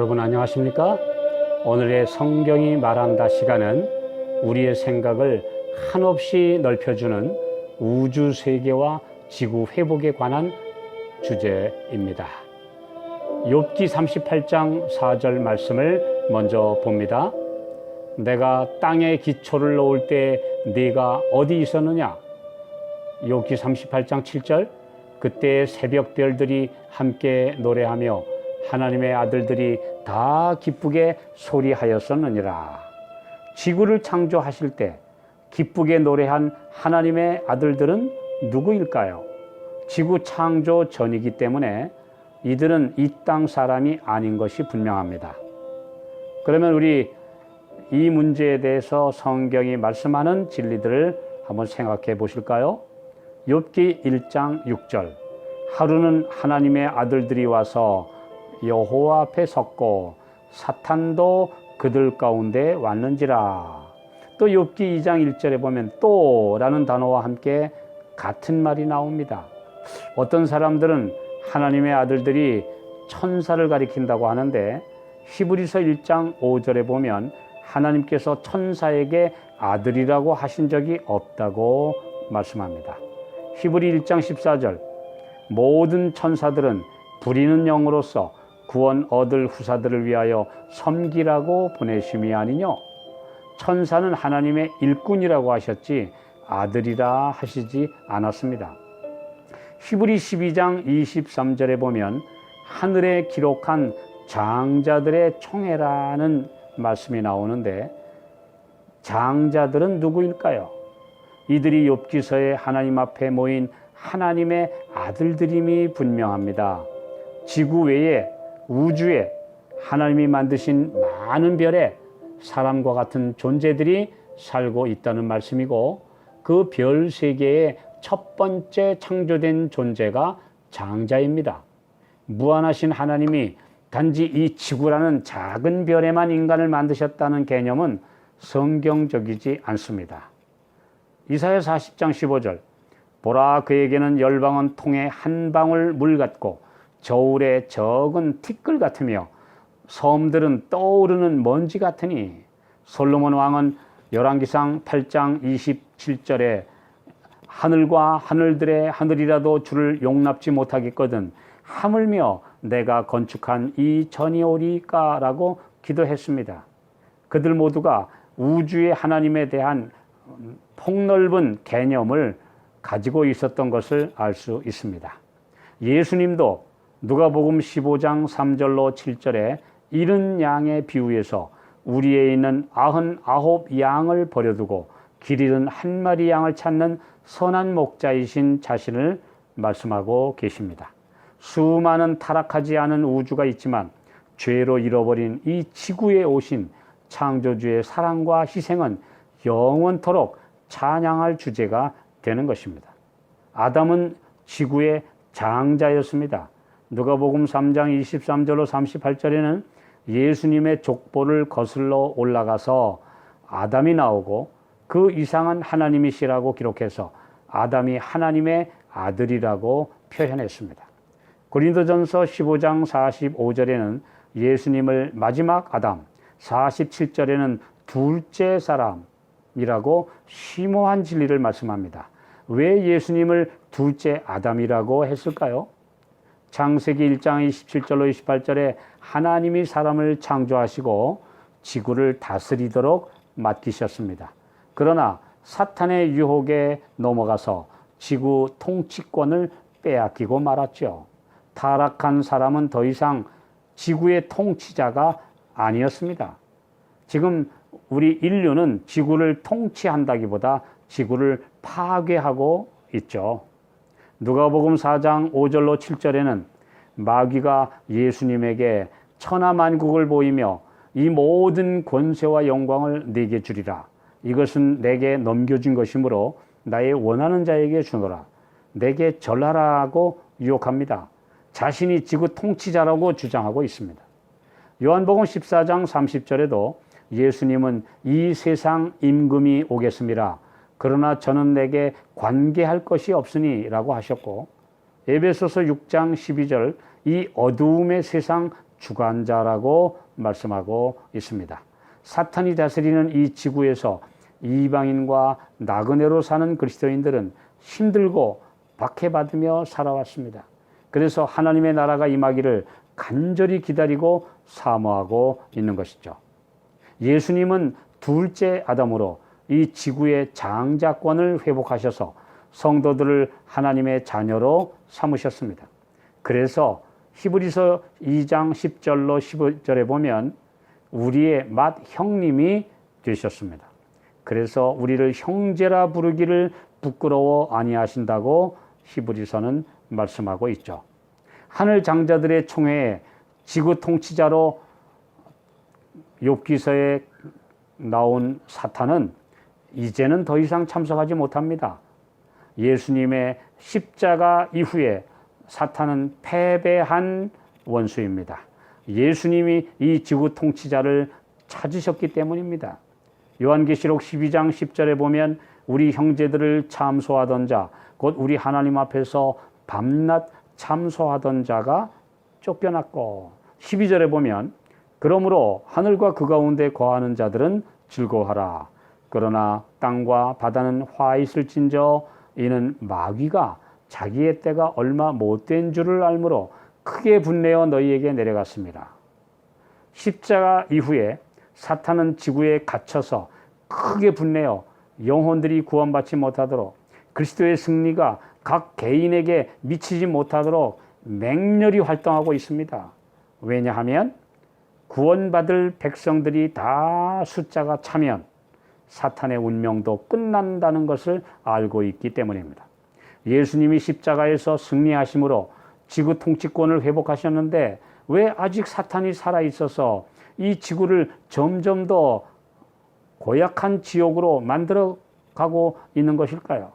여러분 안녕하십니까? 오늘의 성경이 말한다 시간은 우리의 생각을 한없이 넓혀주는 우주 세계와 지구 회복에 관한 주제입니다. 욥기 38장 4절 말씀을 먼저 봅니다. 내가 땅에 기초를 놓을 때 네가 어디 있었느냐? 욥기 38장 7절 그때 새벽별들이 함께 노래하며 하나님의 아들들이 다 기쁘게 소리하였었느니라. 지구를 창조하실 때 기쁘게 노래한 하나님의 아들들은 누구일까요? 지구 창조 전이기 때문에 이들은 이 땅 사람이 아닌 것이 분명합니다. 그러면 우리 이 문제에 대해서 성경이 말씀하는 진리들을 한번 생각해 보실까요? 욥기 1장 6절 하루는 하나님의 아들들이 와서 여호와 앞에 섰고 사탄도 그들 가운데 왔는지라. 또 욥기 2장 1절에 보면 또라는 단어와 함께 같은 말이 나옵니다. 어떤 사람들은 하나님의 아들들이 천사를 가리킨다고 하는데 히브리서 1장 5절에 보면 하나님께서 천사에게 아들이라고 하신 적이 없다고 말씀합니다. 히브리 1장 14절 모든 천사들은 부리는 영으로서 구원 얻을 후사들을 위하여 섬기라고 보내심이 아니뇨. 천사는 하나님의 일꾼이라고 하셨지 아들이라 하시지 않았습니다. 히브리 12장 23절에 보면 하늘에 기록한 장자들의 총회라는 말씀이 나오는데 장자들은 누구일까요? 이들이 욥기서에 하나님 앞에 모인 하나님의 아들들임이 분명합니다. 지구 외에 우주에 하나님이 만드신 많은 별에 사람과 같은 존재들이 살고 있다는 말씀이고 그 별 세계의 첫 번째 창조된 존재가 장자입니다. 무한하신 하나님이 단지 이 지구라는 작은 별에만 인간을 만드셨다는 개념은 성경적이지 않습니다. 이사야 40장 15절 보라 그에게는 열방은 통에 한 방울 물 같고 저울에 적은 티끌 같으며 섬들은 떠오르는 먼지 같으니. 솔로몬 왕은 열왕기상 8장 27절에 하늘과 하늘들의 하늘이라도 주를 용납지 못하겠거든 하물며 내가 건축한 이 전이 오리까라고 기도했습니다. 그들 모두가 우주의 하나님에 대한 폭넓은 개념을 가지고 있었던 것을 알 수 있습니다. 예수님도 누가복음 15장 3절로 7절에 이른 양의 비유에서 우리에 있는 99 양을 버려두고 길 잃은 한 마리 양을 찾는 선한 목자이신 자신을 말씀하고 계십니다. 수많은 타락하지 않은 우주가 있지만 죄로 잃어버린 이 지구에 오신 창조주의 사랑과 희생은 영원토록 찬양할 주제가 되는 것입니다. 아담은 지구의 장자였습니다. 누가복음 3장 23절로 38절에는 예수님의 족보를 거슬러 올라가서 아담이 나오고 그 이상은 하나님이시라고 기록해서 아담이 하나님의 아들이라고 표현했습니다. 고린도전서 15장 45절에는 예수님을 마지막 아담, 47절에는 둘째 사람이라고 심오한 진리를 말씀합니다. 왜 예수님을 둘째 아담이라고 했을까요? 창세기 1장 27절로 28절에 하나님이 사람을 창조하시고 지구를 다스리도록 맡기셨습니다. 그러나 사탄의 유혹에 넘어가서 지구 통치권을 빼앗기고 말았죠. 타락한 사람은 더 이상 지구의 통치자가 아니었습니다. 지금 우리 인류는 지구를 통치한다기보다 지구를 파괴하고 있죠. 누가복음 4장 5절로 7절에는 마귀가 예수님에게 천하만국을 보이며 이 모든 권세와 영광을 네게 주리라. 이것은 내게 넘겨준 것이므로 나의 원하는 자에게 주노라. 내게 절하라고 유혹합니다. 자신이 지구 통치자라고 주장하고 있습니다. 요한복음 14장 30절에도 예수님은 이 세상 임금이 오겠습니다. 그러나 저는 내게 관계할 것이 없으니 라고 하셨고 에베소서 6장 12절 이 어두움의 세상 주관자라고 말씀하고 있습니다. 사탄이 다스리는 이 지구에서 이방인과 나그네로 사는 그리스도인들은 힘들고 박해받으며 살아왔습니다. 그래서 하나님의 나라가 임하기를 간절히 기다리고 사모하고 있는 것이죠. 예수님은 둘째 아담으로 이 지구의 장자권을 회복하셔서 성도들을 하나님의 자녀로 삼으셨습니다. 그래서 히브리서 2장 10절로 15절에 보면 우리의 맏 형님이 되셨습니다. 그래서 우리를 형제라 부르기를 부끄러워 아니하신다고 히브리서는 말씀하고 있죠. 하늘 장자들의 총회에 지구 통치자로 욥기서에 나온 사탄은 이제는 더 이상 참석하지 못합니다. 예수님의 십자가 이후에 사탄은 패배한 원수입니다. 예수님이 이 지구 통치자를 찾으셨기 때문입니다. 요한계시록 12장 10절에 보면 우리 형제들을 참소하던 자, 곧 우리 하나님 앞에서 밤낮 참소하던 자가 쫓겨났고, 12절에 보면 그러므로 하늘과 그 가운데 거하는 자들은 즐거워하라. 그러나 땅과 바다는 화 있을진저 이는 마귀가 자기의 때가 얼마 못된 줄을 알므로 크게 분내어 너희에게 내려갔습니다. 십자가 이후에 사탄은 지구에 갇혀서 크게 분내어 영혼들이 구원받지 못하도록, 그리스도의 승리가 각 개인에게 미치지 못하도록 맹렬히 활동하고 있습니다. 왜냐하면 구원받을 백성들이 다 숫자가 차면 사탄의 운명도 끝난다는 것을 알고 있기 때문입니다. 예수님이 십자가에서 승리하심으로 지구 통치권을 회복하셨는데 왜 아직 사탄이 살아있어서 이 지구를 점점 더 고약한 지옥으로 만들어가고 있는 것일까요?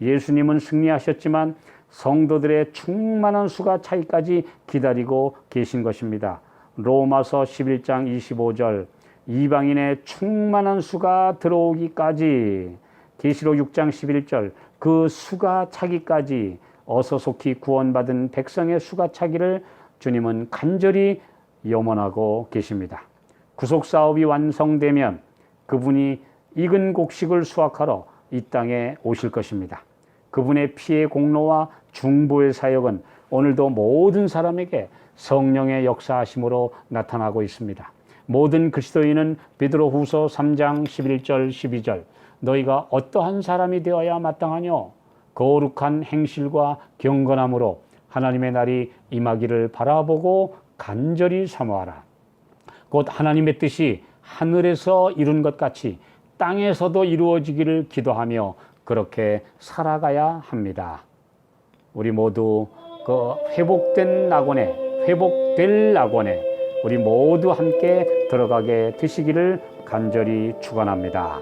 예수님은 승리하셨지만 성도들의 충만한 수가 차기까지 기다리고 계신 것입니다. 로마서 11장 25절 이방인의 충만한 수가 들어오기까지, 계시록 6장 11절 그 수가 차기까지 어서 속히 구원받은 백성의 수가 차기를 주님은 간절히 염원하고 계십니다. 구속사업이 완성되면 그분이 익은 곡식을 수확하러 이 땅에 오실 것입니다. 그분의 피의 공로와 중보의 사역은 오늘도 모든 사람에게 성령의 역사하심으로 나타나고 있습니다. 모든 그리스도인은 베드로후서 3장 11절 12절 너희가 어떠한 사람이 되어야 마땅하뇨? 거룩한 행실과 경건함으로 하나님의 날이 임하기를 바라보고 간절히 사모하라. 곧 하나님의 뜻이 하늘에서 이룬 것 같이 땅에서도 이루어지기를 기도하며 그렇게 살아가야 합니다. 우리 모두 그 회복될 낙원에 우리 모두 함께 들어가게 되시기를 간절히 축원합니다.